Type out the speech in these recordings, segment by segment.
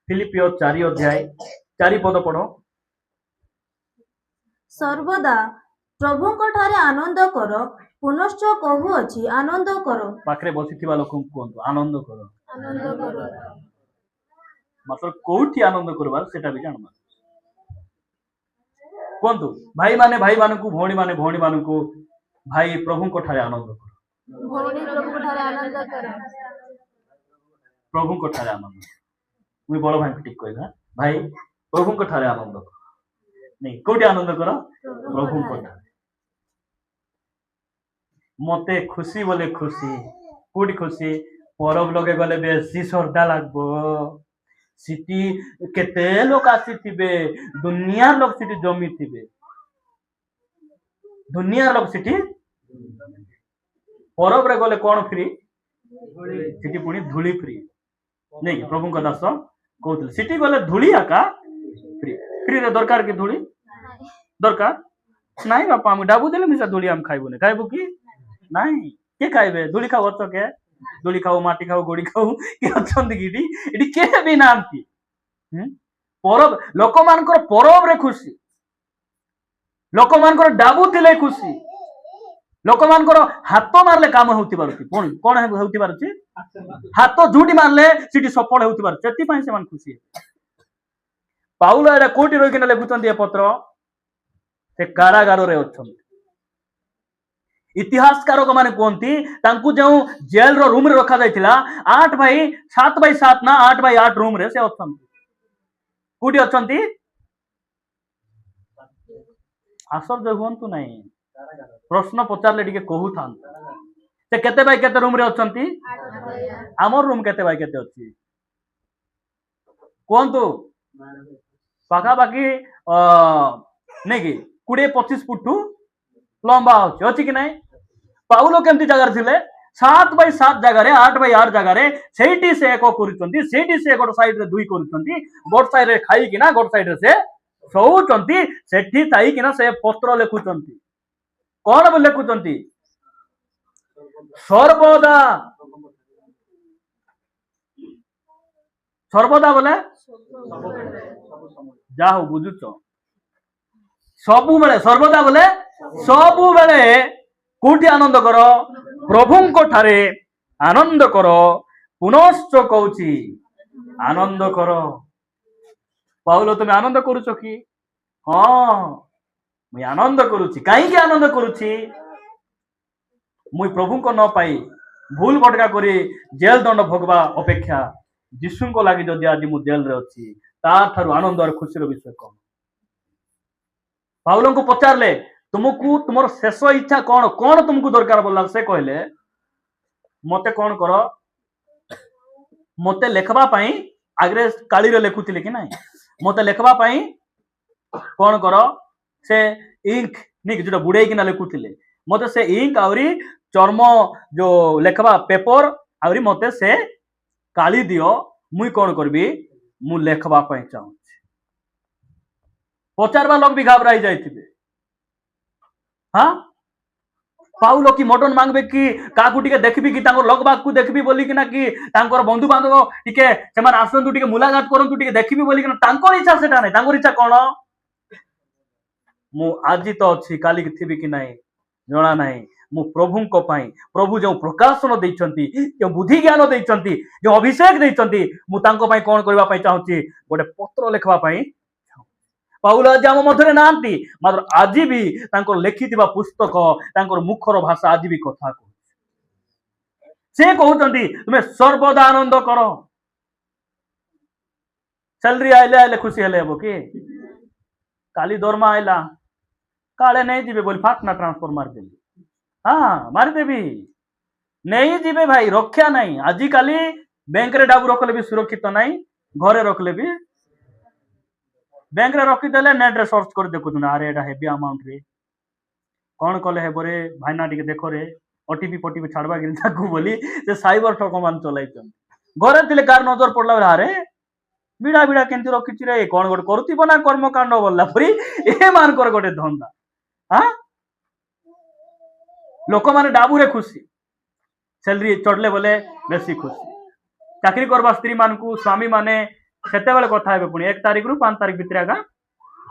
फिलिपियो 4 अध्याय 4 पद पढ़ो। सर्वदा प्रभुଙ୍କ ଠାରେ आनंद कर पुनश्च कहुअछि आनंद कर पाखरे बसिथिबा लोक कहंतु आनंद करो आनंद कर मात्र कोठी आनंद करबार सेटा भी जानबा कहंतु भाई मानकू भौणी मानकू भाई प्रभुଙ୍କ ଠାରେ आनंद करो भौणी प्रभुଙ୍କ ଠାରେ आनंद कर प्रभुଙ୍କ ଠାରେ आनंद मुई बड़ भाई ठीक कहला भाई प्रभुଙ୍କ ଠାରେ आनंद कर नहीं कोठी आनंद कर प्रभुଙ୍କ ଠାରେ मते खुशी बोले खुशी कोठी खुशी परब लगे गले बेसी श्रद्धा लागबो सिटी केते लोक आसीथिबे दुनिया लोक सिटी जमी थिबे दुनिया लोक सिटी परब रे गले कोन फ्री सिटी पुणी धूली फ्री नहीं प्रभु का दास कहते सिटी गले धूली आका फ्री फ्री रे दरकार की धूली दरकार नहीं बापा हम डाबू देले मिसा धूली हम खाइबो ने खाइबो की नहीं के खाइबे धूली खाओ तो के धूली खाओ माटी खाओ गोड़ी खाओ के अछंदी गिडी इडी के भी नांती परब लोक मानकर परब रे खुशी लोक मानकर डाबू थिले खुशी लोक मानकर हाथ मारले काम होती पारुची कोन कोन होती पारुची हाथ झूठी मारले सिटी सफल होती पार सेति पई से मान खुशी पाउल एरा कोटी रोई के लिखुचंती ए पत्र से कारागार रे अछंती इतिहासकार माने कहती तांकू जो जेल रो रूम रे रखा जाइथिला 8 बाई 7 ना 8 बाई 8 रूम रे से अछंती कोटी अछंती आश्चर्य हुंतु नहीं प्रश्न पचारले टिके कहू थान से केते बाई केते रूम रे अछंती हमर रूम केते बाई केते अछि कोंतु पाखा बाकी नै कि 20-25 फुट लंबा होची कि नहीं पाउलो केमती जगह थिले 7 बाई 7 जगह 8 बाई 8 जगह सेठी से एक करूचंती सेठी से गोट साइड रे दुई करूचंती गोट साइड रे खाई किना गोट साइड रे से सोउचंती सेठी थाई किना से पत्र लेखुचंती कोन बे लेखुचंती सर्वदा सर्वदा बोले जाओ बुझुच सबु बेले सर्वदा बोले सबु बेले कोठी आनंद करो प्रभुଙ୍କ ठारे आनंद करो पुनश्च कहूची आनंद करो पाउलो तुम आनंद करूछ कि हाँ मुई आनंद करूची काई के आनंद करूची मुई प्रभुଙ୍କ न पाई भूल भटका करी जेल दंड भोगवा अपेक्षा यीशुଙ୍କ लागि जदि आज मु जेल रे अछि ता थारु आनंद और खुशी रो विषय कम पाउलो को पचारले तुमको तुमर शेष इच्छा कौन कौन तुमको दरकार बोला से कहले मते कौन कर मते लेखबा पाई आगरे काली रे लेखुतिले कि नहीं मते लेखबा पाई कौन कर से इंक निक जो बुड़े किना लेखुतिले मते से इंक आउरी चर्म जो लेखबा पेपर आउरी मते से काली दियो मुई कौन करबी मु लेखबा पाई चाहू पचारवा लोग भी घबराई जाइथिबे हाँ पाउलो की मटन मांगबे कि काकू टिके देखबी कि तांको लगबा को देखबी बोली कि ना कि तांकर बंधु बांधव टिके सेमान आसंतु टिके मुलाकात करंतु टिके देखबी बोली कि ना तांकर इच्छा सेटा नै तांकर इच्छा कोन मु आजि तो अछि काली कि थिबी कि नाही जणा नाही मु प्रभुଙ୍କ ପାଇଁ प्रभु जो प्रकाशन दैछंती जो बुद्धि ज्ञान दैछंती जो अभिषेक दैछंती मु तांको ପାଇଁ कोन करबा ପାଇଁ चाहूची गोटे पत्र लेखबा ପାଇଁ पाउल आज आम मध्य नांती मात्र आज भी लिखि पुस्तक मुखर भाषा आज भी कथा से कहते तुम्हें सर्वदा आनंद कर सैलरी आइले आइले खुशी हेले हेबो कि काली दरमा आइला काले नहीं जीवे बोली फाटना ट्रांसफर मार देली हाँ मारिदेवी नहीं जीवे भाई रक्षा नहीं आज काली बैंक रे डाबू रखले भी सुरक्षित नहीं घरे रखले भी बैंक रे रखीदेले नेट रे सर्च कर देखु अरे एटा हेवी अमाउंट रे कौन कले हे बोरे भाईना टिके देखो रे ओटीपी पटीपी छाड़वा गिरी ताकू बोली से साइबर ठक मान चलाइछन घरे थिले कार नजर पड़ला अरे बिड़ा बिड़ा केंती रखिछि रे कौन गोटे करूथिबो ना कर्मकांड बोलला परी ए मानकर गोटे धंदा हाँ लोक माने डाबू रे खुशी सैलरी चढ़ले बोले बेसी खुशी चाकरी करबा स्त्री मान को स्वामी माने ସେତେବେଳେ କଥା ହେବେ ପୁଣି 1 ତାରିଖରୁ 5 ତାରିଖ ଭିତରେ ଆକା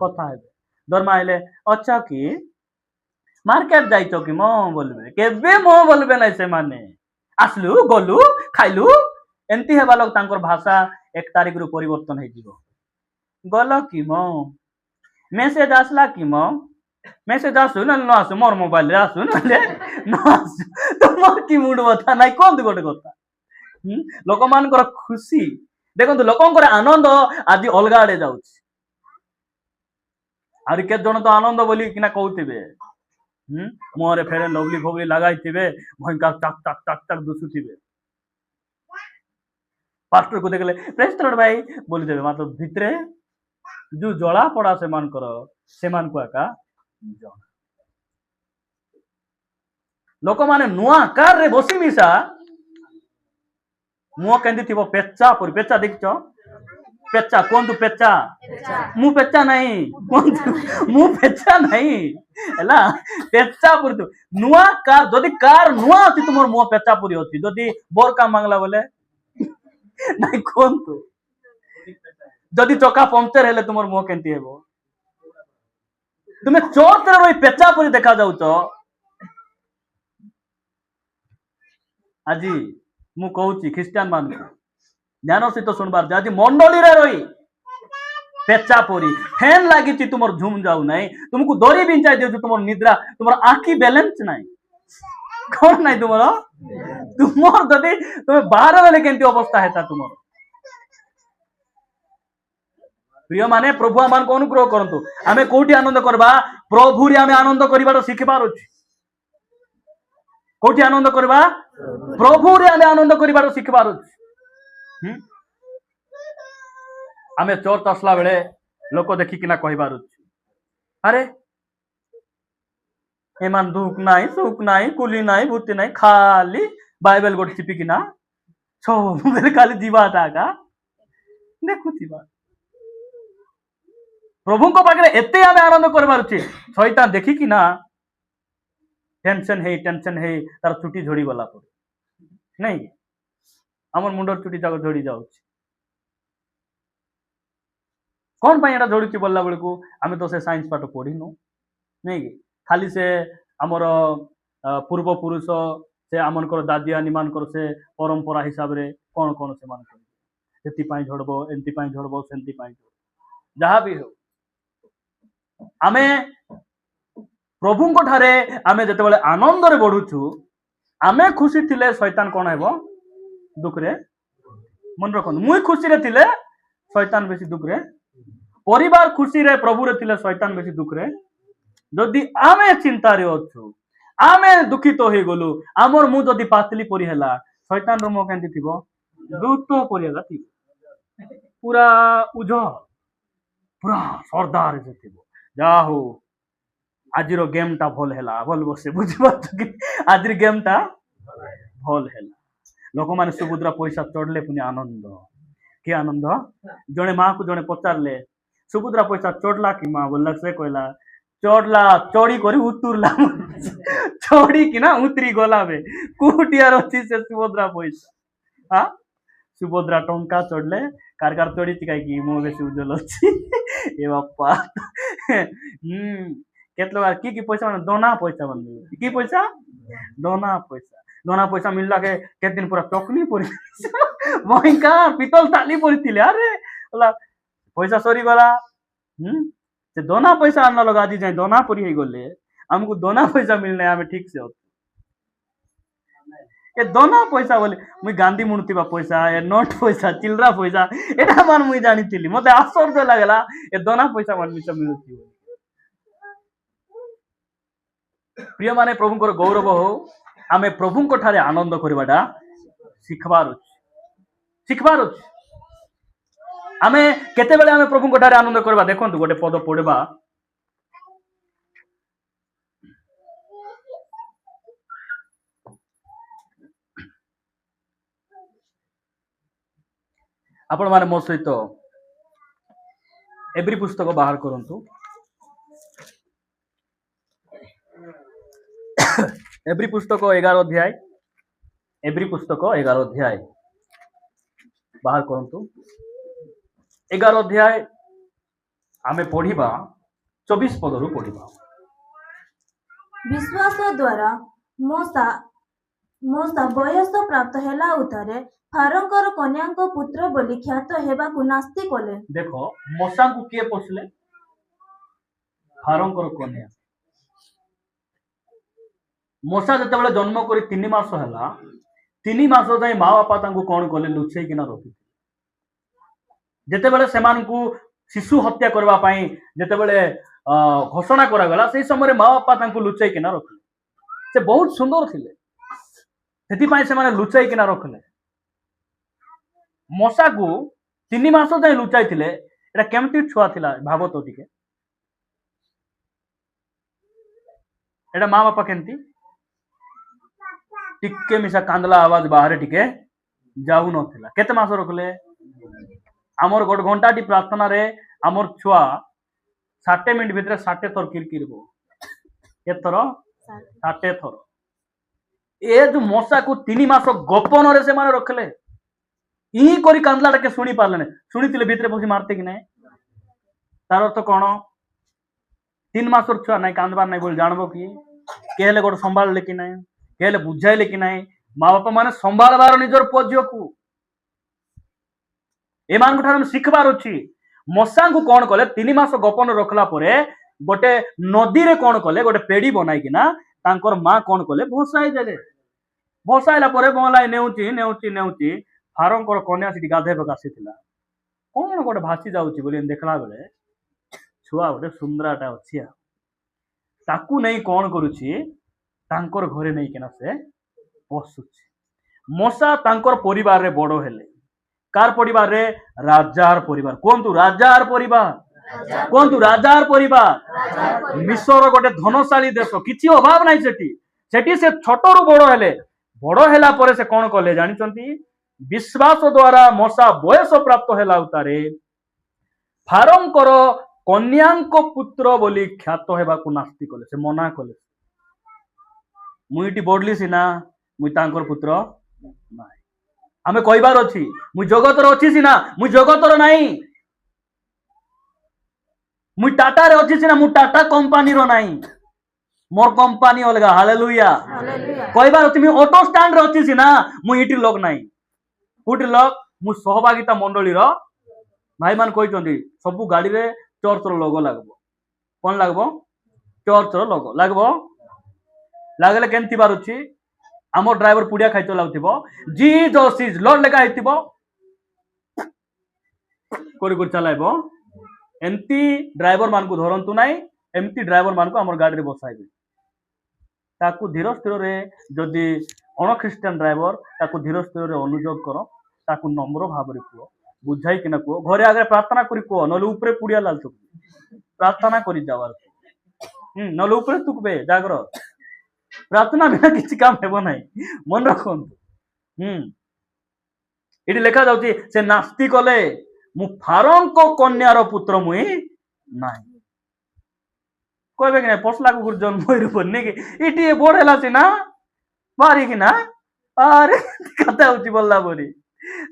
କଥା ହେବେ। ଦରମା ଆଇଲେ ଅଛ କି ମାର୍କେଟ ଯାଇଛ କି ମ ବୋଲବେ, କେବେ ମ ବୋଲବେ ନାଇଁ ସେମାନେ। ଆସିଲୁ ଗଲୁ ଖାଇଲୁ ଏମିତି ହେବା ଲୋକ ତାଙ୍କର ଭାଷା 1 ତାରିଖରୁ ପରିବର୍ତ୍ତନ ହେଇଯିବ। ଗଲ କି ମ, ମେସେଜ ଆସିଲା କି ମ, ମେସେଜ ଆସୁ ନହେଲେ ନ ଆସୁ ମୋର ମୋବାଇଲରେ ଆସୁ ନହେଲେ ନ ଆସୁ, ତମର କି ମୁଣ୍ଡ କଥା ନାଇଁ କୁହନ୍ତୁ ଗୋଟେ କଥା। ଲୋକମାନଙ୍କର ଖୁସି ଦେଖନ୍ତୁ, ଲୋକଙ୍କର ଆନନ୍ଦ ଆଜି ଅଲଗା ଆଡେ ଯାଉଛି। ଆହୁରି କେତେ ଜଣ ତ ଆନନ୍ଦ ବୋଲିକିନା କହୁଥିବେ, ମୁହଁରେ ଫେରେ ଲଭଲି ଫବଲି ଲଗାଇଥିବେ, ଭୟଙ୍କର ଚାକ ଚାକ ଚାକ ଚାକ ଦୁସୁଥିବେ। ପାଷ୍ଟରକୁ ଦେଖିଲେ ପ୍ରେଜ ଦ ଲର୍ଡ ଭାଇ ବୋଲିଦେବେ, ମାତ୍ର ଭିତରେ ଯୋଉ ଜଳା ପଡା ସେମାନଙ୍କୁ ଆକା ଜଣା। ଲୋକମାନେ ନୂଆ କାରରେ ବସି ମିଶା ମୁହଁ କେମିତି ଥିବ ପେଚା ପରି। ପେଚା ଦେଖିଛ? ପେଚା କୁହନ୍ତୁ, ପେଚା। ମୁଁ ପେଚା ନାହିଁ କୁହନ୍ତୁ, ମୁଁ ପେଚା ନାହିଁ ହେଲା। ପେଚା ପରି ନୂଆ କାର, ଯଦି କାର ନୂଆ ଅଛି ତୁମର ମୁହଁ ପେଚା ପରି ଅଛି, ଯଦି ବୋରକା ମାଙ୍ଗଲା ବୋଲେ ନାଇଁ କୁହନ୍ତୁ। ଯଦି ଚକା ପମ୍ପଚର ହେଲେ ତୁମର ମୁହଁ କେମିତି ହେବ? ତୁମେ ଚର୍ଚ୍ଚରେ ରହି ପେଚା ପରି ଦେଖା ଯାଉଛ। ଆଜି ମୁଁ କହୁଛି ଖ୍ରୀଷ୍ଟିଆନ ମାନଙ୍କୁ ଧ୍ୟାନ ସହିତ ଶୁଣିବାର, ଆଜି ମଣ୍ଡଳୀରେ ରହି ପେଚା ପରି ଫ୍ୟାନ ଲାଗିଛି ତୁମର ଝୁମ ଯାଉ ନାହିଁ, ତୁମକୁ ଦରି ବିଞ୍ଚାଇ ଦେଉଛି ତୁମର ନିଦ୍ରା, ତୁମର ଆଖି ବାଲାନ୍ସ ନାହିଁ। କଣ ନାହିଁ ତୁମର? ତୁମର ଯଦି ତୁମେ ବାହାର ବେଲେ କେମିତି ଅବସ୍ଥା ହେତା ତୁମର। ପ୍ରିୟ ମାନେ, ପ୍ରଭୁ ଆମମାନଙ୍କୁ ଅନୁଗ୍ରହ କରନ୍ତୁ। ଆମେ କୋଉଠି ଆନନ୍ଦ କରିବା? ପ୍ରଭୁରେ ଆମେ ଆନନ୍ଦ କରିବାର ଶିଖିବାର ଅଛି। କୋଉଠି ଆନନ୍ଦ କରିବା? ପ୍ରଭୁରେ ଆମେ ଆନନ୍ଦ କରିବାର ଶିଖିବାର ଅଛି। ଆମେ ଚର୍ଚ୍ଚ ଆସିଲା ବେଳେ ଲୋକ ଦେଖିକିନା କହିବାର ଅଛି, ଆରେ ଏମାନ ଦୁଃଖ ନାହିଁ ସୁଖ ନାହିଁ କୁଲି ନାହିଁ ଭୂତି ନାହିଁ, ଖାଲି ବାଇବେଲ ଗୋଟେ ଚିପିକିନା ସବୁବେଳେ ଖାଲି ଯିବାଟା ଆକା ଦେଖୁଥିବା। ପ୍ରଭୁଙ୍କ ପାଖରେ ଏତେ ଆମେ ଆନନ୍ଦ କରିବାର ଅଛି, ଶୈତାନ ଦେଖିକିନା ଟେନସନ ହେଇ ତାର ଚୁଟି ଝଡି ଗଲା ପରେ ନାଇଁ, ଆମର ମୁଣ୍ଡର ଚୁଟି ଯାକ ଝଡି ଯାଉଛି। କଣ ପାଇଁ ଏଟା ଝଡୁଛି ବୋଲଲା ବେଳକୁ ଆମେ ତ ସେ ସାଇନ୍ସ ପାଠ ପଢିନୁ ନାଇଁ କି। ଖାଲି ସେ ଆମର ପୂର୍ବ ପୁରୁଷ, ସେ ଆମଙ୍କର ଦାଦିଆନି ମାନଙ୍କର ସେ ପରମ୍ପରା ହିସାବରେ କଣ କଣ ସେମାନେ ସେଥିପାଇଁ ଝଡବ, ଏମିତି ପାଇଁ ଝଡବ, ସେମିତି ପାଇଁ ଯାହା ବି ହଉ, ଆମେ ପ୍ରଭୁଙ୍କ ଠାରେ ଆମେ ଯେତେବେଳେ ଆନନ୍ଦରେ ବଢୁଛୁ, ଆମେ ଖୁସି ଥିଲେ ଶୈତାନ କଣ ହେବ? ଦୁଃଖରେ। ମନେ ରଖନ୍ତୁ, ମୁଇଁ ଖୁସିରେ ଥିଲେ ଶୈତାନ ବେଶୀ ଦୁଃଖରେ, ପରିବାର ଖୁସିରେ ପ୍ରଭୁରେ ଥିଲେ ଶୈତାନ ବେଶୀ ଦୁଃଖରେ। ଯଦି ଆମେ ଚିନ୍ତାରେ ଅଛୁ, ଆମେ ଦୁଃଖିତ ହେଇଗଲୁ, ଆମର ମୁଁ ଯଦି ପାତଲି ପରି ହେଲା, ଶୈତାନର ମୁହଁ କେମିତି ଥିବ? ଦୂତ ପରି ହେଲା ଥିବ, ପୁରା ଉଜ୍ଜଳ, ପୁରା ସରଦାର ସେ ଥିବ। ଯାହା ହଉ ଆଜିର ଗେମଟା ଭଲ ହେଲା, ଭଲ ବସେ, ବୁଝିପାରୁଛ କି? ଆଜିର ଗେମଟା ଭଲ ହେଲା। ଲୋକମାନେ ସୁଭଦ୍ରା ପଇସା ଚଢିଲେ ପୁଣି ଆନନ୍ଦ। କି ଆନନ୍ଦ? ଜଣେ ମାକୁ ଜଣେ ପଚାରିଲେ, ସୁଭଦ୍ରା ପଇସା ଚଢଲା କି ମା? ବୋଲିଲା, ସେ କହିଲା ଚଢଲା, ଚଢି କରି ଉତୁରଲା। ଚଢିକିନା ଉତରି ଗଲା ବେ, କୋଉଟିଆର ଅଛି ସେ ସୁଭଦ୍ରା ପଇସା? ସୁଭଦ୍ରା ଟଙ୍କା ଚଢଲେ କାର ଚଢିଛି କାହିଁକି? ମୁଁ ବେଶୀ ଉଜ୍ଜଳ ଅଛି। ଏ ବାପା କେତେ ଲୋକ କି ପଇସା ମାନେ ଦନା ପଇସା ମାନେ କି ପଇସା? ଦନା ପଇସା। ଦନା ପଇସା ମିଳିଲା के କେତେ ଦିନ ପୁରା ଚକଲି ପରି ମହିକା ପିତଲ ଥାଲି ପଡିଥିଲେ। ଆରେ ହେଲା ପଇସା ସରିଗଲା। ସେ ଦନା ପଇସା ଆଣିଲା ଲୋକ ଆଜି ଯାଏ ଦନା ପରି ହେଇଗଲେ, ଆମକୁ ଦନା ପଇସା ମିଳିଲେ ଆମେ ଠିକ ସେ ଅଛୁ। ଏ ଦନା ପଇସା ବୋଲି ମୁଇଁ ଗାନ୍ଧୀ ମୁଣୁଥିବା ପଇସା, ଏ ନୋଟ ପଇସା, ଚିଲରା ପଇସା, ଏଟା ମାନ ମୁଇଁ ଜାଣିଥିଲି। ମତେ ଆଶ୍ଚର୍ଯ୍ୟ ଲାଗିଲା ଏ ଦନା ପଇସା ମାନ ମିଛ ମିଳୁଛି। ପ୍ରିୟ ମାନେ, ପ୍ରଭୁଙ୍କର ଗୌରବ ହଉ। ଆମେ ପ୍ରଭୁଙ୍କ ଠାରେ ଆନନ୍ଦ କରିବାଟା ଶିଖବାର ଅଛି, ଶିଖବାର ଅଛି। ଆମେ କେତେବେଳେ ଆମେ ପ୍ରଭୁଙ୍କ ଠାରେ ଆନନ୍ଦ କରିବା? ଦେଖନ୍ତୁ ଗୋଟେ ପଦ ପଢିବା, ଆପଣ ମାନେ ମୋ ସହିତ ଏବ୍ରି ପୁସ୍ତକ ବାହାର କରନ୍ତୁ। एब्री पुस्तक 11 अध्याय, एब्री पुस्तक 11 अध्याय बाहर करंतु। 11 अध्याय आमे पढ़िबा 24 पदरू पढ़िबा। विश्वास द्वारा मोसा मोसा बयस प्राप्त हेला उतरे फारोंकर कन्याଙ୍କ पुत्र ବୋଲି ଖ୍ୟାତ ହେବାକୁ ନାସ୍ତି କଲେ। देखो मोसा को किए पोसले? फारोंकर कन्या। मोसा जेतेबेले जन्म करी 3 मास हैला 3 मास जाई माँ बापा तांको कोन कले लुचै किना रखि। जेतेबेले सेमानकु शिशु हत्या करबा पई जेतेबेले घोषणा करा गला सेही समय माँ बापा तांको लुचै किना रखले। से बहुत सुंदर थिले सेति पई से माने लुचै किना रखले। मोसा को 3 मास जाई लुचाई थिले एटा केमती छुआ थिला भाबो तो टिके। एटा माँ बापा केमती टिके मिसा कांदला आवाज बाहर टिके जाऊ नथिला। केते मास रखले? आमर गोट घंटाटी प्रार्थना रे आमर छुआ 60 मिनिट भितर 60 थर किरकिरबो। केत थर? 60 थर। ए जो मोसा को 3 मास गोपन रे से माने रखले ई करी कांदलाटा के सुनी पारले ने। सुनीतिले भितरे पसी मारते कि नहीं? तार अर्थ कोन? 3 मास छुआ नहीं कांदबार नहीं बोल जानबो कि केले गोट संभाळले कि नहीं केले बुझाइले कि नहीं? माँ बापा माने संभाळबार निजर पुओ को एमान ठार शिखबार अछि। मोसा को कौन कले 3 मास गोपन रखला परे गोटे नदी रे कौन कले गोटे पेड़ी बनाई किना तांकर माँ कौन कले भसाई देले। भसाइला परे बंगलाई नेउची नेउची नेउची फारोंकर कन्या सिटी गाधेबक आसीथिला। कौन गोटे भासी जाउची बोली देखला बेले छुआ गोटे सुंदराटा अछि। ताकू नहीं कौन करूची तांकर घरे नहीं किना से पसुची। मोसा तांकर परिवार रे बड़ो हेले। कार परिवार रे? राजार परिवार। कोंतु राजार परिवार कोंतु राजार परिवार। मिस्र गोटे धनशाली देश किछि अभाव नहीं सेठी। सेठी से छोटरू बड़ो हेले। बड़ो हेला परे से कौन कले जानिचंती? विश्वास द्वारा मोसा बयस प्राप्त हेला उतारे फारोंकर कन्याଙ୍କ पुत्र बोली ख्यात हेबाकु नास्ति कले। से मना कले मुईटी बढली सिना मुई तांकर पुत्र नाही। आमे कहबार अछि मुई जगतर अछि सिना मुई जगतर नाही। मुई टाटा रे अछि सिना मुई टाटा कंपनी रो नाही। मोर कंपनी अलगा। हालेलुया। कहबार अछि मुई ऑटो स्टैंड रे अछि सिना मुई इटी लोक नाही। कुटी लोक मु सहभागिता मंडली रो भाई मान कहिचंदी सब गाड़ी रे चर्च रो लोगो लागबो। कोन लागबो? चर्च रो लोगो लागबो। लागले केनती बार अछि आमो ड्राइवर पुडिया खाइतो लाउथिबो जीसस इज लॉर्ड लेखा हेतिबो कोरी कोरी चलाइबो। एमती ड्राइवर मान को धरंतु नाही। एमती ड्राइवर मान को हमर गाड़ी रे बसाइबे। ताकू धीर स्थिर रे जदि अण ख्रिस्टियन ड्राइवर ताकू धीर स्थिर रे अनुजोग करो ताकू नम्र भाव रे कुओ बुझाई किना कुओ घरे आगे प्रार्थना करी कुओ नले ऊपरे पुडिया लाल तो प्रार्थना करी जावार नले ऊपरे तुकबे जागर प्रार्थना बिना किसी काम हेबो नाही। मन रखंतु। एटी लेखा जाउची से नास्ति कले मु फारोंको कन्यार पुत्र मुई नाही। कहबे कि नहीं पसला कुकुर जन्म होई बन्नी कि इटी बढेला सिना मारी किना अरे कथा होची बोलला बोली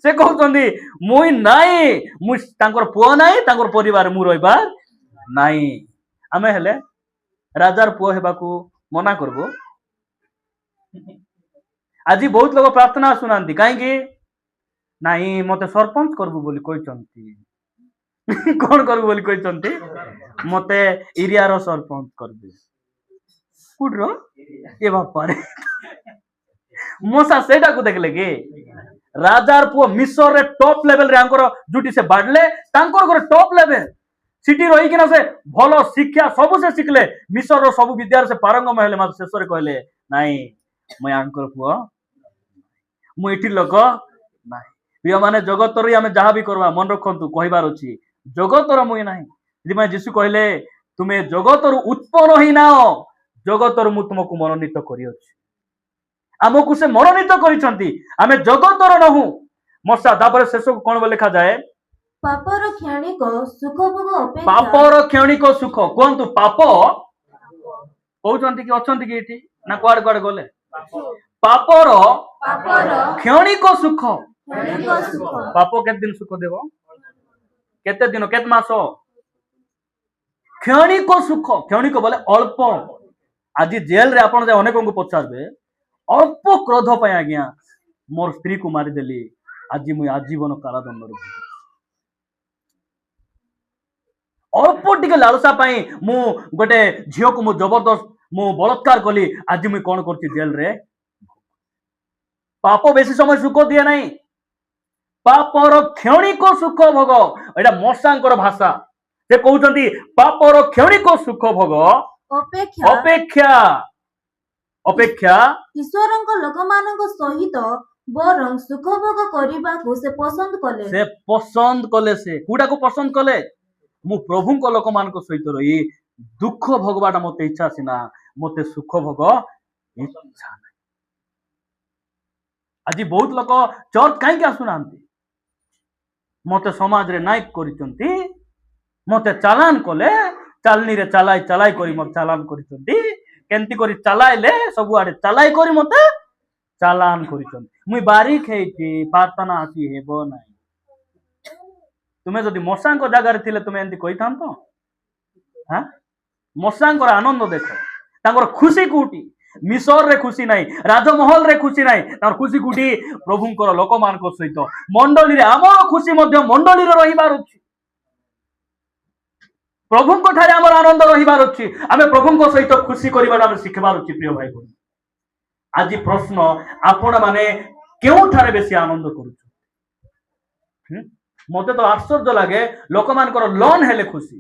से कहउचंदी मुई नाही मुई तांकर पुओ नाही तांकर परिवार मु रहबार नाही। आमे हेले राजार पुओ हेबाकू मना करबो। आज बहुत लोग प्रार्थना सुनांती कहीं नहीं मते सरपंच करबू बोली कहचंती। कौन करबू बोली कहचंती? मते एरिया रो सरपंच करबे। कुड रो ए बापा रे मोसा सेटा को देखले के राजार पुओ मिस्र रे टॉप लेवल रे आंकर जुटी से बाडले तांकर घर टॉप लेवल सिटी रही किना से भलो शिक्षा सब से शिखले मिस्र रो सब विद्यार से पारंगम हेले मत शेष रे कहले नाही मैं आंकर पुओ मु एठी लोक नाही। प्रिय माने जगतर आमे जहा भी करबा मन रखंतु कहबार अछि जगतर मुई नाही। यदि मैं यीशु कहले तुमे जगतर उत्पन्न ही नाओ जगतर मु तुमको मनोनीत करि अछि। आमको से मनोनीत करिसंती आमे जगतर नहु। मोसा तापर शेष को कोन लिखा जाए? पापर क्षणिक सुख भोग अपेक्षा पापर क्षणिक सुख कोंतु पाप कहउचंती कि अछंती कि एठी ना कुआड कुआड गले पापर क्षणिक सुख। पाप केते दिन सुख देबो? केते दिन केते मास क्षणिक सुख क्षणिक बोले अल्प आज जेल रे आपण अनेक को पचारे अल्प क्रोध पाई आज्ञा मोर स्त्री को मारिदेली आज मुझे आजीवन कारादंड अल्प टिके लालसा पाई मु गोटे झील को मु जबरदस्त मु बलात्कार कली आज मुझे कौन कर जेल रे पाप बेसी समय सुख दिए नहीं पापर क्षणिक सुख भोग एटा मशांकर भाषा से कहते पापर क्षणिक सुख भोग अपेक्षा अपेक्षा अपेक्षा ईश्वरଙ୍କ ଲୋକମାନଙ୍କ ସହିତ ବରଂ ସୁଖ ଭୋଗ କରିବାକୁ ସେ ପସନ୍ଦ କଲେ से कूड़ा को पसंद कले मु प्रभु को लोक मान सहित रही दुख भोगवाटा मत इच्छा सीना मत सुख भोग इच्छा नहीं आज बहुत लोक चर्च कहीं आसुना मत समाज रे नाइक करिसंती मत चालान कले चालनी रे चलाई चलाई करी मत चालान करिसंती केंती करी चलाइले सब आडे चलाई करी मत चालान करिसंती मुई बारीक हेची प्रार्थना आसी हेबो नाही तुमे जदि मशांक जगार थिले तुमे एंती कहि थांतो हां मशांकर आनंद देखो तांकर खुशी कोठी मिसर रे खुशी नहीं राजमहल रे खुशी नहीं तार खुशी कोठी प्रभुंकर लोक मानक सहित मंडली रे आमर खुशी मध्य मंडली रे रहिबार अछि प्रभुंक ठारे आमर आनंद रहिबार अछि आमे प्रभुंक सहित खुशी करिबार आमे सिखबार अछि प्रिय भाई बहन आज प्रश्न आपण माने केउ ठारे बेसी आनंद करू मते तो आश्चर्य लगे लोक मानकर लोन हेले खुशी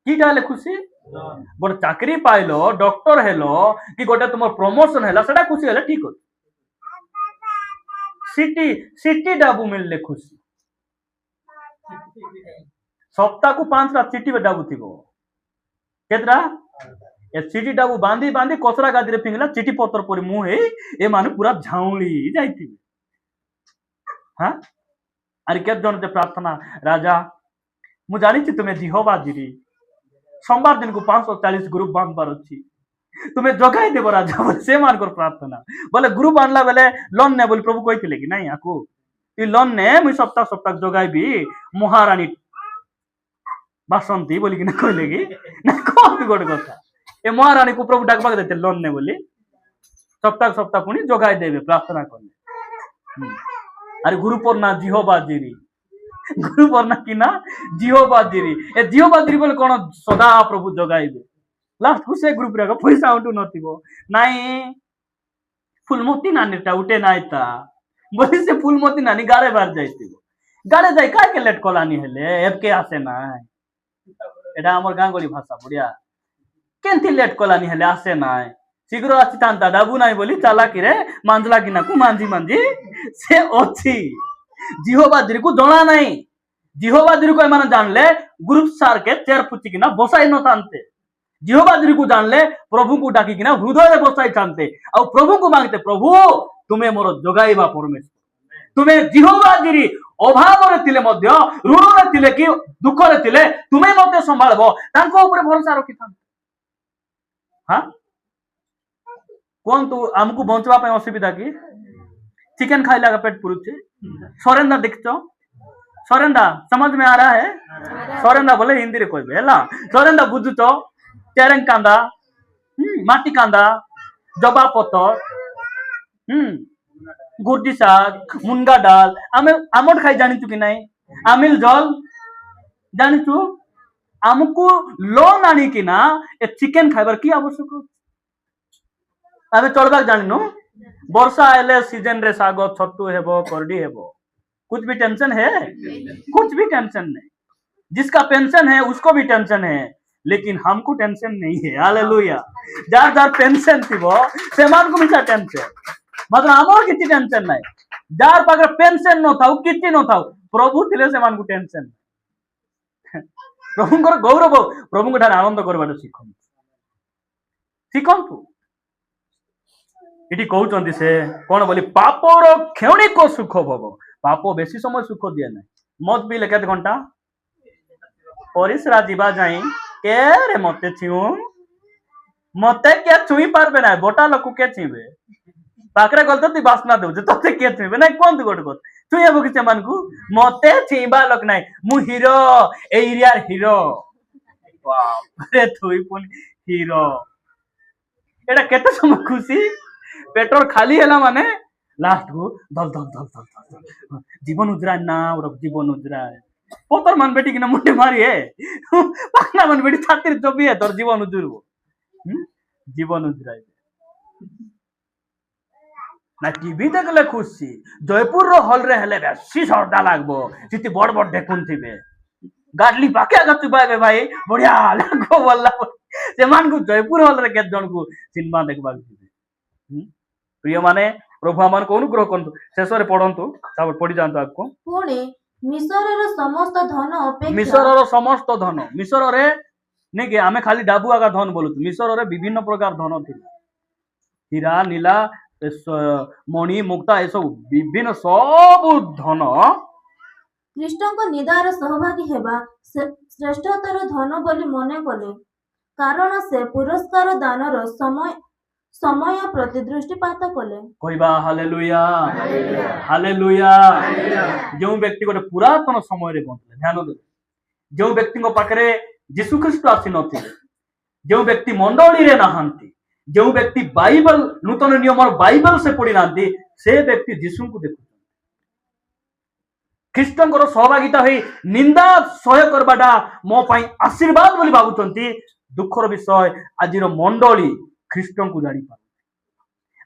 कीटा हेले खुशी गोटे चाकरी पाइलो डॉक्टर हेलो कि गोटे तुम प्रमोशन है सेटा खुशी हेले ठीक सिटी सिटी डाबू मिलले खुशी सप्ताह को 5टा चिट्ठी डाबू थी केतरा ए चिट्ठी डाबू बांधी बांधी कसरा गादी रे फिंगला चिट्ठी पत्र पर मुहे ए माने पूरा झाउली जाइथि हां अरे केत जन ते प्रार्थना राजा मु जानी छी तुमे जिहोबा जिरी सोमवार दिन को 540 ग्रुप बांधबार अच्छी तुम्हें जगाई देव राजा से मान कर प्रार्थना बोले ग्रुप आनला बेले लोन ने बोली प्रभु कही कि नहीं आकू तु लोन ने मुई सप्ताह सप्ताह जगाइबी महारानी बासंती बोली कि ना कहले कि ना कौन गोटे कथा ए महारानी को प्रभु डाकबा देते लोन ने बोली सप्ताह सप्ताह पुणी जगाई देवे प्रार्थना करले अरे गुरु पर ना जिहोबा जिरी गुरु वर्णा की ना जिहोबाजिरी ए जिहोबाजिरी बोले कौन सदा प्रभु जगाइबे लास्ट को से ग्रुप रे पैसा उठू नथिबो नाही फुलमती नानीटा उठे नाइता बोली से फुलमती नानी गाड़े बार जाइतिबो गाड़े जाई का के लेट कलानी हेले एब के आसे ना एटा हमर गांगोली भाषा बढ़िया केंती लेट कलानी हेले आसे ना शीघ्र आसी तांता डाबू नाही बोली चाला कि रे मांजला कि ना को मांजी मांजी से अछि जिहोबाजिरी को जना नहीं जिहोबाजिरी को एमाने जानले ग्रुप सार के चेयर पुची किना बसाई न तानते जिहोबाजिरी को जानले प्रभु को डाकी किना हृदय रे बसाई तानते और प्रभु को मांगते प्रभु तुम्हें मोर जगाइबा परमेश्वर तुम्हें जिहोबाजिरी अभाव रे थिले मध्य ऋण रे थिले कि दुख रे थिले तुम्हें मते संभाळबो तांको ऊपर भरोसा रखि थान हां कोन तू हमको बंचवा पे असुविधा की चिकन खाइला का पेट पुरुचे सोरेंदा दिखचो सोरेंदा समझ में आ रहा है सोरेंदा बोले हिंदी रे कहबे हला सोरेंदा बुझुचो चेरंग कांदा माटी कांदा जबा पतर गुर्जी साग मुनगा डाल आमे आमोट खाई जानिचु कि नहीं आमिल जल जानिचु हमको लोन आनी कि ना ए चिकन खाइबार की आवश्यक आमे चलबाक जानिनु वर्षा आइले सीजन रे साग छतु हेबो करडी हेबो कुछ भी टेंशन है कुछ भी टेंशन नहीं जिसका पेंशन है उसको भी टेंशन है लेकिन हमको टेंशन नहीं है हालेलुया जार जार पेंशन थिबो सेमान को मिसा टेंशन मतलब हमर किछि टेंशन नहीं जार पाकर पेंशन न थाउ किछि न थाउ प्रभु थिले सेमान को टेंशन प्रभुंकर गौरव प्रभु को आनंद करबार शिखन शिखंतु इटी कहउचंदी से कोन बोली पापर क्षणिक सुख भोग पाप बेसी समय सुख दिए ना मत पीले केते घंटा परिसरा जीवा जाई के रे मते छिउ मते क्या छुई पारबे ना बोटा लोक के छिबे ପାଖରେ ଗଲେ ତ ତୁଇ ବାସ୍ନା ଦଉଛୁ ତତେ କିଏ ଛୁଇଁବେ ନାଇଁ କୁହନ୍ତୁ ଗୋଟେ କଥା ଛୁଇଁବ କି ସେମାନଙ୍କୁ ମତେ ଛୁଇଁବା ଲୋକ ନାଇଁ ମୁଁ ହିରୋ ଏଇ ଏରିଆର ହିରୋ ବାପରେ ତୁଇ ପୁଣି ହିରୋ ଏଟା କେତେ ସମୟ ଖୁସି पेट्रोल खाली है माने लास्ट को धल धल धल धल धल धल जीवन उजरा ना और जीवन उजरा है पोतर मन बेटी की ना मुंडे मारी है पाखना मन बेटी छातिर चबी है तोर जीवन उजरबो जीवन उजरा है ना टीवी देखले खुशी जयपुर रो हॉल रे हेले बेसी सरदा लागबो सिटी बड़ बड़ देखुन थिबे गाडली पाके अगर तू बाय भाई बढ़िया लागो बोलला से मान को जयपुर हॉल रे के जन को सिनेमा देखबा थिबे प्रिय माने प्रभु आमान को अनुग्रह करंतु शेषरे पढंतु तापर पढि जानतु आको पुणे मिसरर समस्त धन अपेक्षा मिसरर समस्त धन मिसर रे नै कि आमे खाली डाबु आगा धन बोलु मिसर रे विभिन्न प्रकार धन थिला हीरा नीला मणि मुक्ता ए सब विभिन्न सब धन ଖ୍ରୀଷ୍ଟଙ୍କ ନିଦାର ସହଭାଗୀ ହେବା ଶ୍ରେଷ୍ଠତର ଧନ ବୋଲି ମନେ କଲେ କାରଣ ସେ ପୁରସ୍କାର ଦାନର ସମୟ ପ୍ରତି ଦୃଷ୍ଟିପାତ କଲେ କହିବା ହାଲେଲୁୟା ହାଲେଲୁୟା ଯେଉଁ ବ୍ୟକ୍ତି ଗୋଟେ ପୁରାତନ ସମୟରେ ବଞ୍ଚିଲେ ଧ୍ୟାନ ଦେବେ ଯେଉଁ ବ୍ୟକ୍ତିଙ୍କ ପାଖରେ ଯୀଶୁ ଖ୍ରୀଷ୍ଟ ଆସି ନଥିଲେ ଯେଉଁ ବ୍ୟକ୍ତି ମଣ୍ଡଳୀରେ ନାହାନ୍ତି ଯେଉଁ ବ୍ୟକ୍ତି ବାଇବଲ ନୂତନ ନିୟମର ବାଇବଲ ସେ ପଢି ନାହାନ୍ତି ସେ ବ୍ୟକ୍ତି ଯୀଶୁଙ୍କୁ ଦେଖୁଛନ୍ତି ଖ୍ରୀଷ୍ଟଙ୍କର ସହଭାଗିତା ହୋଇ ନିନ୍ଦା ସହ୍ୟ କରବାଟା ମୋ ପାଇଁ ଆଶୀର୍ବାଦ ବୋଲି ଭାବୁଛନ୍ତି ଦୁଃଖର ବିଷୟ ଆଜିର ମଣ୍ଡଳୀ ଖ୍ରୀଷ୍ଟଙ୍କୁ ଜାଣିପାରୁ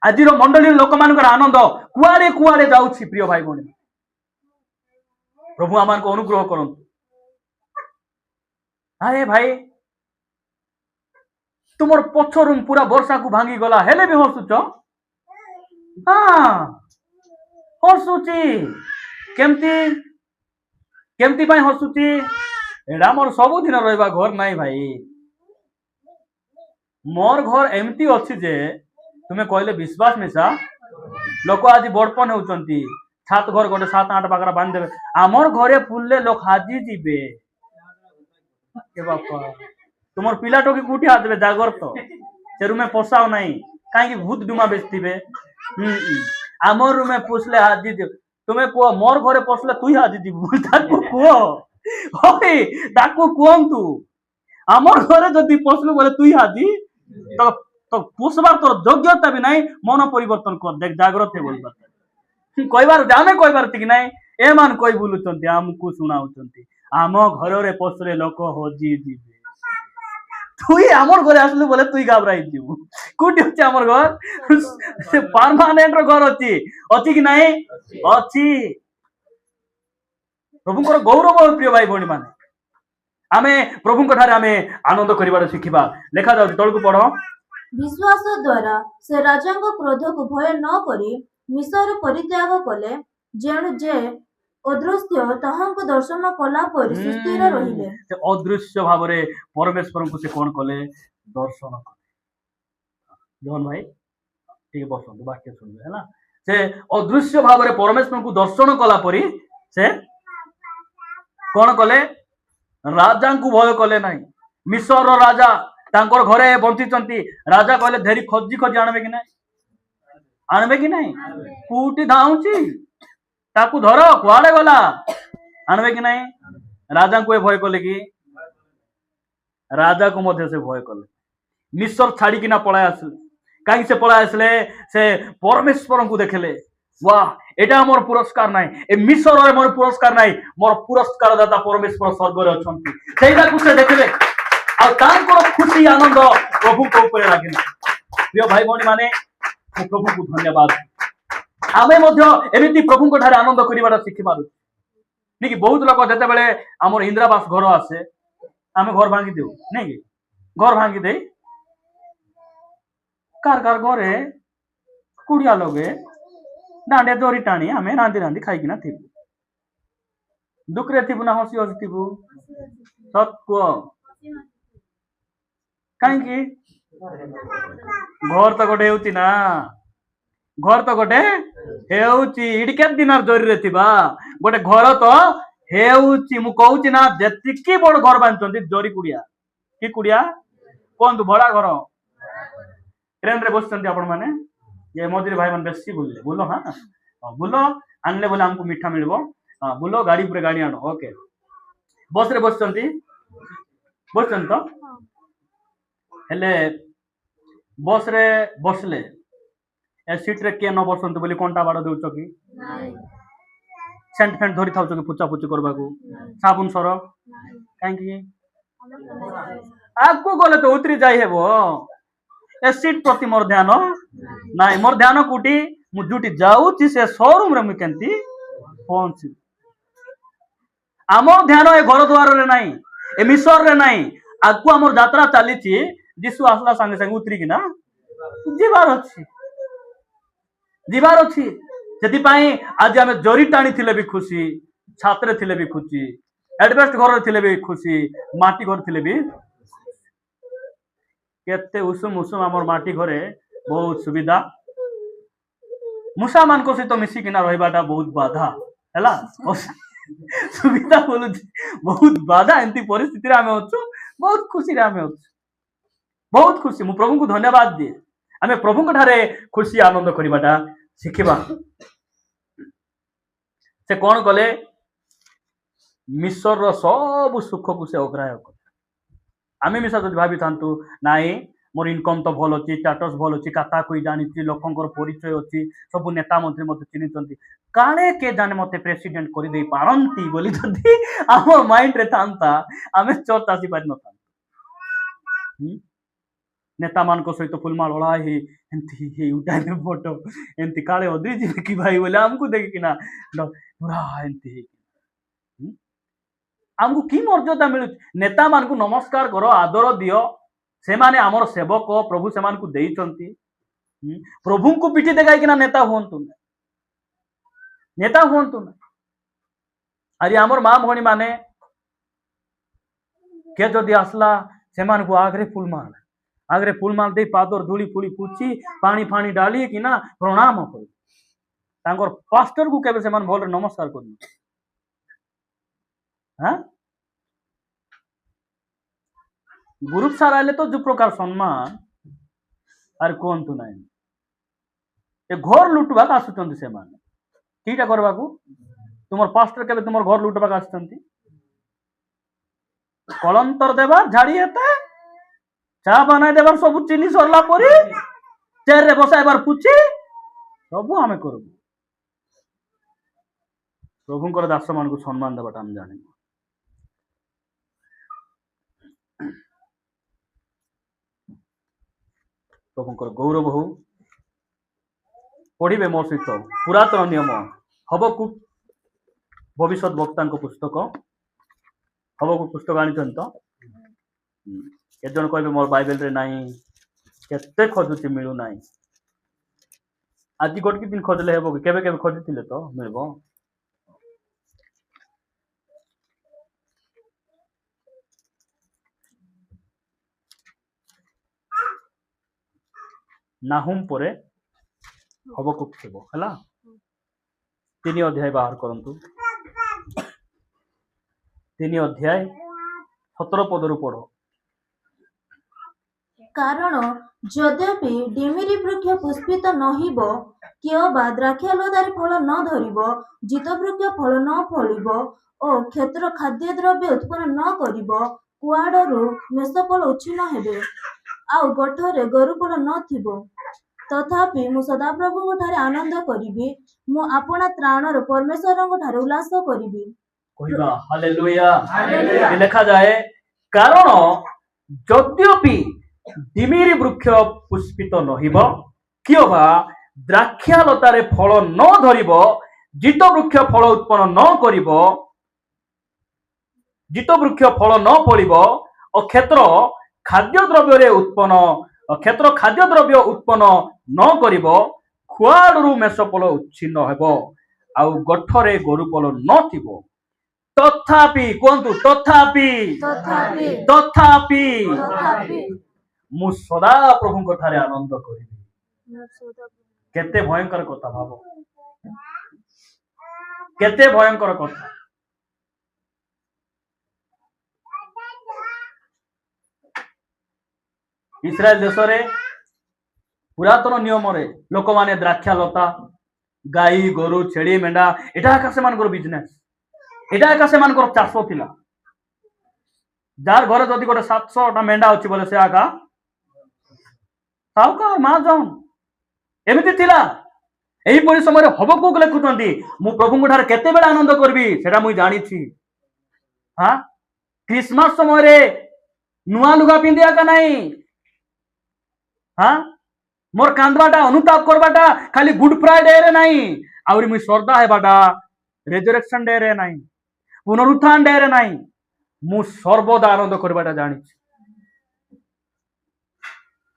ଆଜିର ମଣ୍ଡଳୀର ଲୋକମାନଙ୍କର ଆନନ୍ଦ କୁଆଡେ କୁଆଡେ ଯାଉଛି ପ୍ରିୟ ଭାଇ ଭଉଣୀ ପ୍ରଭୁ ଆମମାନଙ୍କୁ ଅନୁଗ୍ରହ କରନ୍ତୁ ଆରେ ଭାଇ ତୁମର ପଛରୁ ପୁରା ବର୍ଷାକୁ ଭାଙ୍ଗି ଗଲା ହେଲେ ବି ହସୁଛ ହସୁଛି କେମତି କେମତି ପାଇଁ ହସୁଛି ଏଟା ମୋର ସବୁଦିନ ରହିବା ଘର ନାଇଁ ଭାଇ मोर घर एमती अच्छी जे तुम्हें कहले विश्वास मिशा लोक आज बड़पन होती छात घर गोटे 7-8 पाखरा बांध देवे आमर घरे फुलले लोक हाजी जीवे बापा तुम पिला टोकी कूटी हाथ देवे जागर तो से रूम पोसाओ नहीं कहीं भूत डुमा बेचतीबे आमर रूम पोसले हाजी दे तुम्हें कह मोर घरे पोसले तुई हाजी जीवु ताकू कह कहतु आमर घरे जदि पोसलु बोले तुई हाजी तो पोषबार तोर योग्यता भी नहीं मन परिवर्तन कर देख जागृत है बोलबार कहबार आमे कहबार कि नहीं ए मान कहि बुलुचंती हमकु सुनाउचंती आम घर रे पोसरे लोक हजी जीवे तुई आमर घरे आसलु बोले तुई घबराई जीवु कोठी अछि आमर घर से परमानेंट रो घर अछि कि नहीं अछि प्रभुଙ୍କର गौरव प्रिय भाई भौणी माने आमे प्रभु ठारे आमे आनंद करिबार शिखिबा लेखा जाउछि तळकु पढो विश्वास द्वारा से राजांग क्रोध को भय न करी मिसर परित्याग कले जेणु जे अदृश्य ताहांको दर्शन कला पर सुस्थिर रहिले से अदृश्य भाबरे परमेश्वर को से कोन कले दर्शन कले जोन भाई ठीक बसंतु वाक्य सुनबे हैला से अदृश्य भाबरे परमेश्वर को दर्शन कला परी से कोन कले राजा को भय कले नहीं मिसर राजा तांकर घरे बंचिचंती राजा कहले धेरी खोजी खोजी आनबे कि नहीं कूटी धाउची ताकू धर कुआड़े गला आनबे कि नहीं राजा को भय कले कि राजा को मध्य से भय कले मिसर छाड़ी किना पळाय आसले कहीं से पळाय आसले से परमेश्वर को देखले वाह एटा मोर पुरस्कार नाही ए मिसर रे मोर पुरस्कार नाही मोर पुरस्कार दाता परमेश्वर स्वर्ग रे अछंती सेइदा को से देखले आ तांकर खुशी आनंद प्रभु को ऊपर लागिला प्रिय भाई भौणी माने प्रभु को धन्यवाद आमे मध्य एमिति प्रभु को ठारे आनंद करिवार शिखि मारु नै कि बहुत लोक जते बेले हमर इंदिरावास घर आसे आमे घर भांगी देउ नै कि घर भांगी दे कार घरे कुड़िया लोगे डांडे दोरी टाणी आमे रांधी रांधी खाई ना थिबु दुखरे थिबु ना हसी हसी थिबु सत को कहीं घर तो गोटे हेउती ना घर तो गोटे हेउची इडी के दिनर जोरी रे थिबा गोटे घर तो हेउची मु कहूची ना जेतिकी बड़ घर बांधचंती जोरी कुड़िया की कुड़िया कोन भड़ा घर ट्रेन रे बसचंती आपण माने ये मजूरी भाई मैंने बेसी बोलिए बोलो हाँ बोलो आनले बोले हमको मीठा मिलबो हाँ बोलो गाड़ी पूरे गाड़ी आनो ओके बस रे बसचंती बसचंत तो हेले बस रे बसले ए सीट रे के न बसंत बोली कोनटा बाड़ देउछ की सेंट फेंट धरी थाउछ की पुचा पुची करबाकू साबुन सर काहे की आपको गले तो उतरी जाई हेबो ए सीट प्रति मोर ध्यान नाई मोर ध्यान कुटी मु जुटी जाउची से शोरूम रे मु केंती पहुंची आमो ध्यान ए घर द्वार रे नाही ए मिसर रे नाही आगु हमर यात्रा चलीची जिसु आसला संगे संगे उतरी कि ना जीवार अच्छी से आज आम जरी टाणी थिले भी खुशी छात्र थिले भी खुशी एडवेस्ट घर थिले भी खुशी माटी घर थिले भी केते उषुम उषुम आमर माटी घरे बहुत सुविधा मूषा मान सहित मिसिकिना रहिबाटा बहुत बाधा हैला सुविधा बोलु बहुत बाधा एंती परिस्थिति रे आमे अछु बहुत खुशी रे आमे अछु बहुत खुशी मु प्रभु को धन्यवाद दिए आमे प्रभु को ठारे खुशी आनंद करिबाटा शिखिबा से कौन कले मिसर रो सब सुख को से अग्राह्य कर आमे मिसा जदि भाबी थांतु नाई मोर इनकम तो भल अच्छी स्टाटस भल अच्छी काता कोई जानी लोकंकर परिचय अच्छी सब नेता मंत्री मते चिन्हिचंती काले के जाने मते प्रेसिडेंट करि देई पारंती बोली जदि हमर माइंड रे थांता आमे चर्चा आसी पारि न था नेता मान सहित फुलमाल ओढ़ाई एमती उठाने फोटो एमती काले अद्री जी कि भाई बोले हमको देखिना पूरा एमती आमको कि मर्यादा मिलु नेता मान को नमस्कार करो आदर दियो से माने आमर सेवक प्रभु से मान को देइचंती प्रभु को पिटी देखाई कि नेता हुंतु नेता हुंतु अरे आमर माँ भणी माने के जदि आसला से मान को आगरे फुलमाल आगरे फुलमाल दे पादर धूली फुली पुची पानी फानी डाली कि ना प्रणाम कर तांकर पास्टर को केबे से मान भल नमस्कार कर हाँ ग्रुप सार आले तो जो प्रकार सम्मान आर कौन तू ना ए घर लुटवा आसुचंती से माने कीटा करबाकू तुमर पास्टर केबे तुमर घर लुटवा आसुचंती कलंतर देबा झाड़ी हेते चा बनाई देबार सब चिनी सरला परी चेयर रे बसाइबार पुची सब आमे करबू प्रभुंकर दास मान को सम्मान देबाटा हम जाने प्रभुंकर गौरव हो पढ़िबे मोर सहित पुरातन नियम हबकु भविष्य वक्ता पुस्तक हबकु पुस्तक आनी तो केजन कहबे मोर बाइबल रे नाही केते खोजुची मिलु नाही आज गोटे दिन खोजले हेबो केबे केबे खोजिथिले तो मिलबो नाहुम परे हबकु थेबो हला 3 अध्याय बाहर करंतु 3 अध्याय 17 पद रु पढ़ो कारण यद्यपि डिमिरी वृक्ष पुष्पित नहिब किंबा द्राक्षालतार फल न धरिब जित वृक्ष फल न फलिब और क्षेत्र खाद्य द्रव्य उत्पन्न न करिब कुआडरू मेषफल उच्छिन्न हेबे आउ गठरे गरुफल न थिबो तथापि मु सदाप्रभुଙ୍କ ठारे आनंद करिबि मु आपणा त्राणर परमेश्वरଙ୍କ ठारे उल्लास करिबि कहिबा हालेलुया लिखा जाए कारण यद्यपि डिमिरी वृक्ष पुष्पित नहिब किंबा द्राक्षालतारे फल न धरिब जित वृक्ष फल उत्पन्न न करिब जित वृक्ष फल न फलिब और क्षेत्र खाद्य द्रव्य उत्पन्न न करिब खुआडरू मेषफल उच्छिन्न हेब आउ गठरे गरुफल न थिबो तथापि कहतु तथापि मु सदा प्रभु ठारे आनंद करिबि केते भयंकर कथा भाबो केते भयंकर कथा इस्राएल देश रे पुरातन नियम लोक माने द्राक्षा लता गाई गोरु छेड़ी मेंढा एटा एका सेमानकर बिजनेस एटा एका सेमानकर चाष थिला जार घरे जदि गोटे 700टा मेंढा अछि बोले से आका साउकार महाजन एमिति थिला एही परि समय हबकुक लेखुचंती मु प्रभु ठारे केते बेला आनंद करबी सेटा मु जानि छी हाँ क्रिसमस समय रे नुआ लुगा पिंदिया का नहीं हाँ मोर कांदबाटा अनुताप करबाटा खाली गुड फ्राइडे रे नहीं आउरी मुई श्रद्धा हेबाटा रेजरेक्शन डे रे नहीं पुनरुत्थान डे रे नहीं मु सर्वदा आनंद करबाटा जानि छी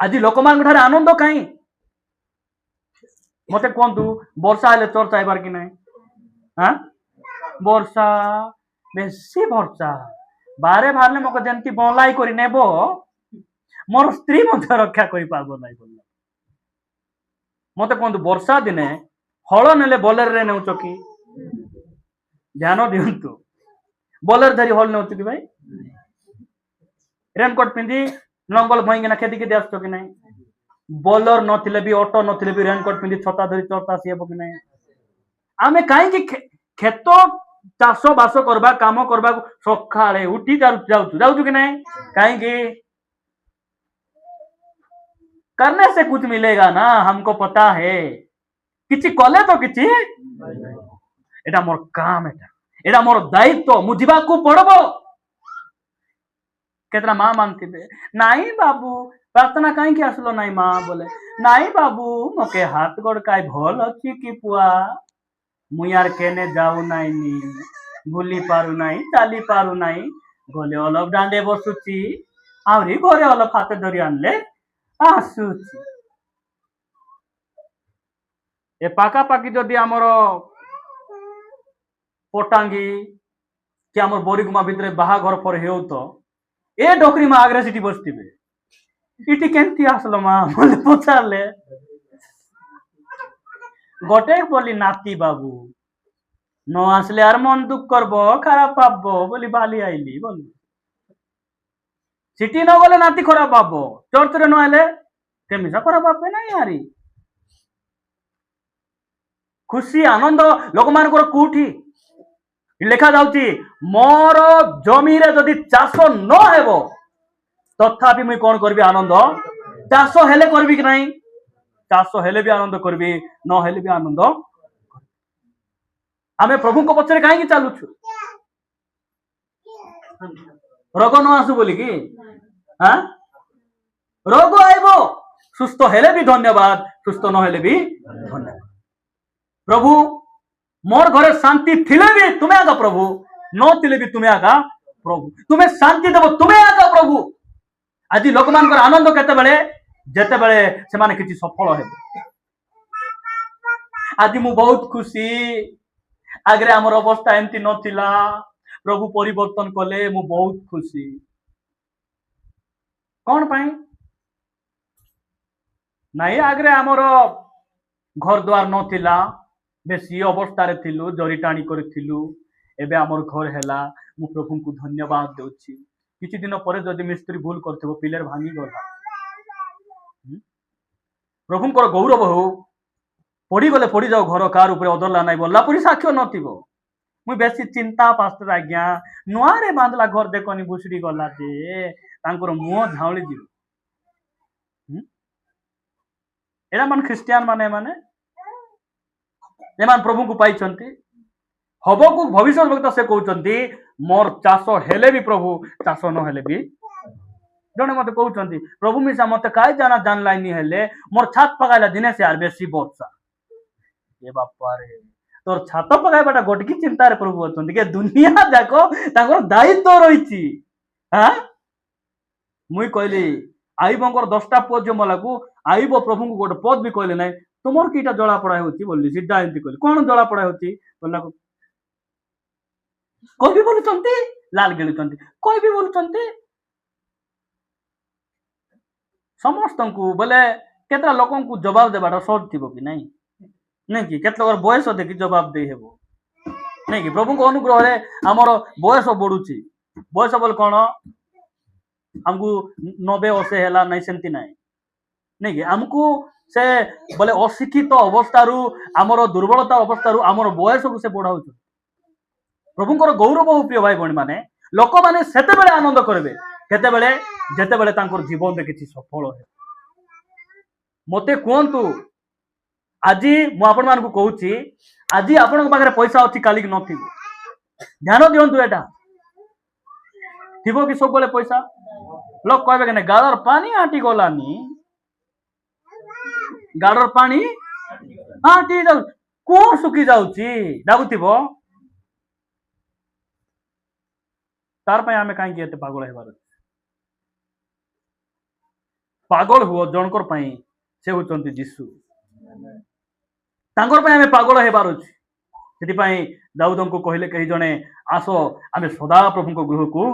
आज लोक मान ठारे आनंद काई मते कहतु वर्षा हेले चर्च आइबार कि नहीं हाँ वर्षा बेसी वर्षा बारे बाहर मको जमती बलाई करी नेबो मोर स्त्री मध्य रक्षा करि पाबो नाही बोलला मते कहतु वर्षा दिने हल नेले बोलेर रे नेउचो कि ध्यान दियंतु बोलेर धरी हल नेउचो कि भाई रेनकोट पिंदी लंगल भइंगना खेती के आसतो कि नहीं बोलर नथिले भी ऑटो नथिले भी रेनकोट पिंदी छता धरी चरता सिएबो कि नहीं आमे काई कि खेतो चाष बास करबा काम करबा सकाळे उठी जाऊ कि नहीं कहीं करने से कुछ मिलेगा ना हमको पता है किछि कले तो किछि एटा मोर काम एटा मोर दायित्व मु जीवा को पड़बो केतरा मां मानथिबे नाही बाबू प्रार्थना कहीं के आसलो नाही मां बोले नाही बाबू मके हाथ गोड़ काय भल अछि कि पुआ मु यार केने जाऊ नाही नी भूली पारु नाही चाली पारु नाही गले अलग डांडे बसुची आवरी घरे अलग हाथ धरी आनले आसुची ए पाका पाकी जदि हमर पटांगी कि हमर बोरीगुमा भितरे बाहा घर पर हेउ तो ए डोकरी मा आगरे सिटी बसतिबे इटी केंती आसलो मा बोले पचारले गोटे बोली नाती बाबू न आसले आर मन दुख करबो खराब पाबो बोली बाली आइली बोली सिटी न गले नाती खराब पाबो चर्च रे न आले केमिसा खराब पाबे ना यारी खुशी आनंद लोक मानकर कोठी लेखा जाउची मोर जमी रे जदि चाष न हेबो तथापि मुई कोन करबी आनंद चाष हेले करबी कि नहीं चाष हेले भी आनंद करबी न हेले भी आनंद आमे प्रभु को पछरे काहे कि चालुछु रोग न आसु बोली कि हां रोग आइबो सुस्थ हेले भी धन्यवाद सुस्थ न हेले भी धन्यवाद प्रभु मोर घरे शांति थिले भी तुम्हें आगा प्रभु न थिले भी तुम्हें आगा प्रभु तुम्हें शांति देव तुम्हें आगा प्रभु आज लोक मान आनंद केते बेले जेते बेले से माने किछि सफल हेबे आज मु बहुत खुशी आगरे हमर अवस्था एमती नथिला प्रभु परिवर्तन कले मु बहुत खुशी कौन पाई नहीं आगरे हमर घर द्वार नथिला बेसी अवस्था रे थिलु जरी टाणी करथिलु एबे हमर घर हैला मु प्रभु को धन्यवाद देउछि किछि दिन परे जदि मिस्त्री भूल करथिबो पिलर भांगी गला प्रभु को गौरव हो पड़ी गले पड़ी जाओ घर कार ऊपर अदरला नाही बोलला पुरी साक्ष्य नथिबो मु बेसी चिंता पास्टर आज्ञा नुआरे बांधला घर देखनी बुसड़ी गला जे तांकर मुंह झाउली दियो एरा मन क्रिश्चियन माने एमान प्रभु को पाइछंती हबो को भविष्य वक्त से कहउचंती मोर चाष हेले भी प्रभु चाष न हेले भी जने मते कहउचंती प्रभु मिसा मते काय जाना जानलाई नि हेले मोर छात पकाइला दिने से आर बेसी वर्षा ए बापा रे तोर छात पकाइबाटा गोटकी चिंता रे प्रभु अछंती के दुनिया जाको तांकर दायित्व रहिछि हां मुई कहली आईबंकर 10टा पद जो मलाकू आईबो प्रभु को गोटे पद भी कहले नाही तुमर कीटा जला पड़ा होती बोली सीधा एंती कहली कोन जला पड़ा होती बोला कोई भी बोलुचंती लाल गेलुचंती कोई भी बोलुचंती समस्त को बोले केतरा लोकन को जवाब देबाटा सहज थिबो कि नहीं नहीं कि केतरा बयस देखि जवाब दे हेबो नहीं कि प्रभु को अनुग्रह रे हमर बयस बढ़ुची बयस बोल कोन हमको 90 वर्ष हैला नहीं सेमती नहीं नहीं कि हमको से बोले अशिक्षित अवस्थारू आमर दुर्बलता अवस्थारू आमर बयस को से बढ़ाऊ प्रभुंकर गौरव हो प्रिय भाई भणी माने लोक माने सेतेबेले आनंद करबे केतेबेले जेतेबेले तांकर जीवन में किछि सफल हे मते कोंतु आजी मु आपण मान को कहूची आजी आपण पाखरे पैसा अछि काली कि नथिबो ध्यान दियंतु एटा थिबो कि सब बेले पैसा लोक कहबे कि गाड़र पानी आटी गलानी गाड़र पानी आटी जाउ को सुखी जाउची डाबुथिबो तार पय आमे काई एते पागल हेबार पागल हुओ जनकर पय से होचंती जीसु तांकर पय आमे पागल हेबार अछि सेति पय दाऊद को कहले कहि जने आसो आमे सदा प्रभु को गृह को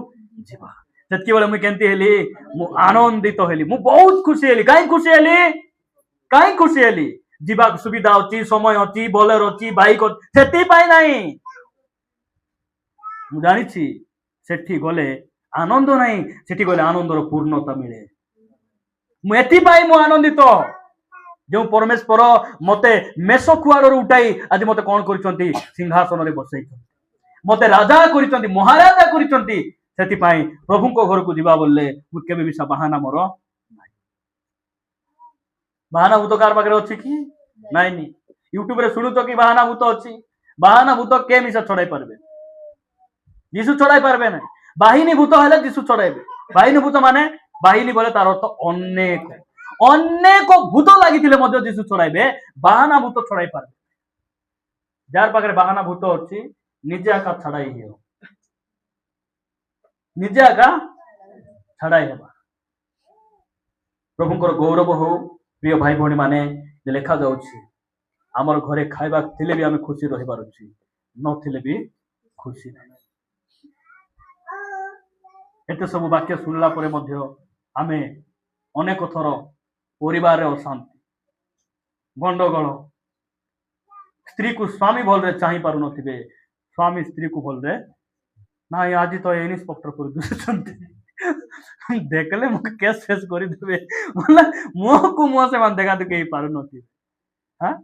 जीवा सेति बेले मु केंती हेली मु आनंदित हेली मु बहुत खुशी हेली काई खुशी हेली जीवा सुविधा अछि समय अछि बोलेरो अछि बाइक अछि सेति पय नाही मु जानि छी सेठी गले आनंद नहीं सेठी गले आनंदर पूर्णता मिले मु एथि पाई मु आनंदित जो परमेश्वर मते मेष खुआड़ उठाई आज मते कौन करिसंती सिंहासन रे बसैछंती मते राजा करिसंती महाराजा करिसंती सेति पाई प्रभु को घर को जीवा बोलले मु केबे बिसा बहाना मोर नाही बहाना भूत कार पाखरे अछि कि नाही नी यूट्यूब रे सुनु तो कि बहाना भूत अछि बहाना भूत के मिसा छड़ाई परबे जीसु छड़ाई पारबे ना बाहिनी भूत हेले जीसु छड़ाइबे बाहिनी भूत माने बाहिनी बोले तार अर्थ अनेक अनेक भूत लागिथिले मध्य जीसु छड़ाइबे बाहाना भूत छड़ाई पारबे जार पाखरे बाहाना भूत अछि निजे आका छड़ाई हियो निजे आका छड़ाई हेबा प्रभुंकर गौरव हो प्रिय भाई भणी माने जे लेखा जाउछि हमर घरे खाइबा थिले भी आमे खुशी रहिबार अछि न थिले भी खुशी नाही एते सब वाक्य सुनला परे मध्य आमे अनेक थर परिवार रे अशांति गंडगोल स्त्री को स्वामी भल रे चाहि पारु नथिबे स्वामी स्त्री को भल रे ना आज तो इन्स्पेक्टर पर दुसचंती देखले मो केस फेस करि देबे बोला मो को मो से मान देखा तो केही पारु नथिबे हां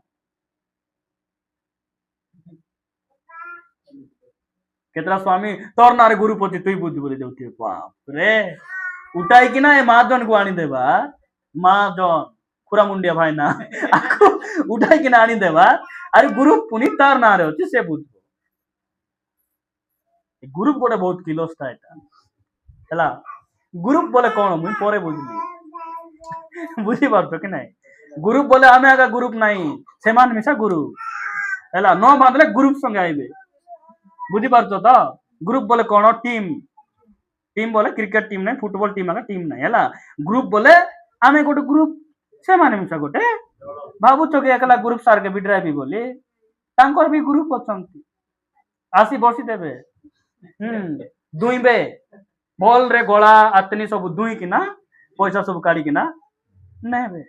केतरा स्वामी तोर नारे गुरुपति तुई बुद्धि बोले जाउती बाप रे उठाई कि ना ए महाजन को आनी देबा महाजन खुरा मुंडिया भाई ना उठाई कि ना आनी देबा अरे गुरु पुनी तार नारे होची से बुझबो ग्रुप गोटे बहुत किलोस था एटा हला ग्रुप बोले कोन मुई परे बुझली बुझी पारतो कि नाही ग्रुप बोले आमे आगा ग्रुप नाही सेमान मिसा गुरु हला न बांधले ग्रुप संगे आइबे बुझी पारतो तो ग्रुप बोले कोन टीम टीम बोले क्रिकेट टीम नहीं फुटबॉल टीम आगा टीम नहीं हला ग्रुप बोले आमे गोटे ग्रुप से माने मिसा गोटे बाबू चोके एकला ग्रुप सार के बिड्राई भी बोली तांकर भी ग्रुप अछंती आसी बसी देबे दुई बे बॉल रे गोला आतनी सब दुई कि ना पैसा सब काढ़ी कि ना नेबे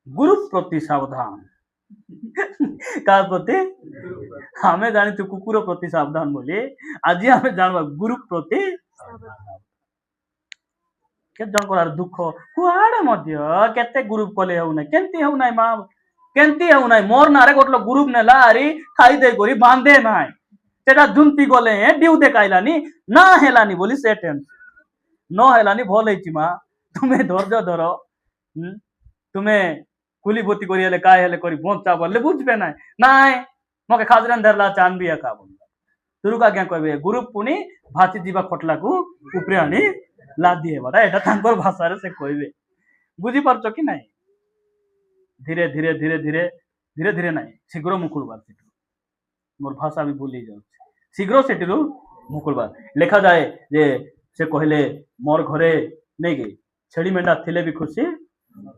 ग्रुप प्रति सावधान का प्रति हमें जानी तू कुकुर प्रति सावधान बोली आज हमें जानवा ग्रुप प्रति के जन दुख कुआड़े मध्य केते ग्रुप कले हो ना केंती हो ना मां केंती हो ना मोर नारे गोटलो ग्रुप नेला आरी खाई दे गोरी बांधे नाय सेटा जुंती गले हे डिउ देखाइलानी ना हेलानी बोली से टेंशन न हेलानी भल हेची मा तुम्हें धैर्य धर तुम्हें कुली बोती करी हेले काय हेले करी बंचा बोले बुझबे नाय नाय मके खाजरान धरला चांद बिया का बोल तुरु का क्या कहबे ग्रुप पुनी भाती जीवा खटला को ऊपरे आनी लादी हे बड़ा एटा तांकर भाषा रे से कहबे बुझी परछो कि नाही धीरे धीरे धीरे धीरे धीरे धीरे नाही शीघ्र मुकुलबार मोर भाषा भी भूली जाउ शीघ्र सेटिरु मुकुलबार लेखा जाए जे से कहले मोर घरे नहीं गई छेड़ी मेंढा थिले भी खुशी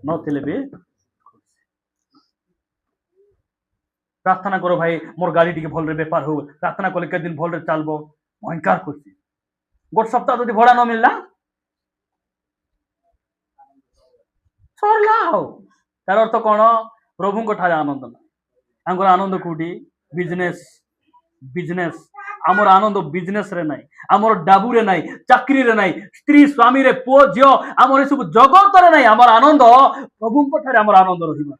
न थिले भी प्रार्थना करो भाई मोर गाड़ी टी भल रे बेपार हो प्रार्थना कले के दिन भल रे चलबो भयंकर खुशी गोट सप्ताह जदि भड़ा न मिलला सरला हो तार अर्थ कौन प्रभु को ठारे आनंद ना आंगर आनंद कोटी बिजनेस बिजनेस आमर आनंद बिजनेस रे नाही, आमर डाबू रे नाही, चाकरी रे नाही, स्त्री स्वामी रे पुओ झियो आमर सब जगत रे नाही, आमर आनंद प्रभु ठारे आमर आनंद रहिबा।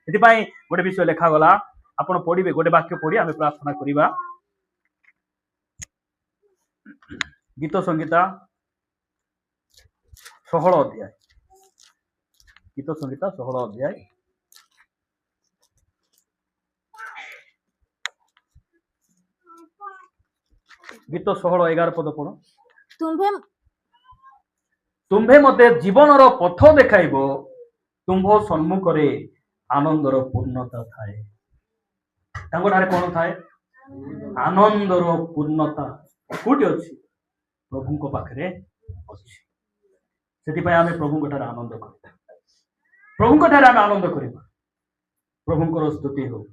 एथिपाई गोटे विषय लेखा गला, आपण पढ़िबे, गोटे वाक्य पढ़ी आमे प्रार्थना करिबा। गीत संगीता 16 अध्याय, गीत संगीता 16 अध्याय गीत 16:11 पद पढ़। तुम्भे तुम्भे मते जीवनर पथ देखाइब, तुम्भ सम्मुखरे आनंदर पूर्णता थाए। तांको ठारे कोन थाए? आनंदर पूर्णता कोठी अछि? प्रभुको पाखरे अछि। सेति आमे प्रभुको ठारे आनंद करिबा, प्रभुको ठारे आमे आनंद करिबा। प्रभुଙ୍କର स्तुति हो।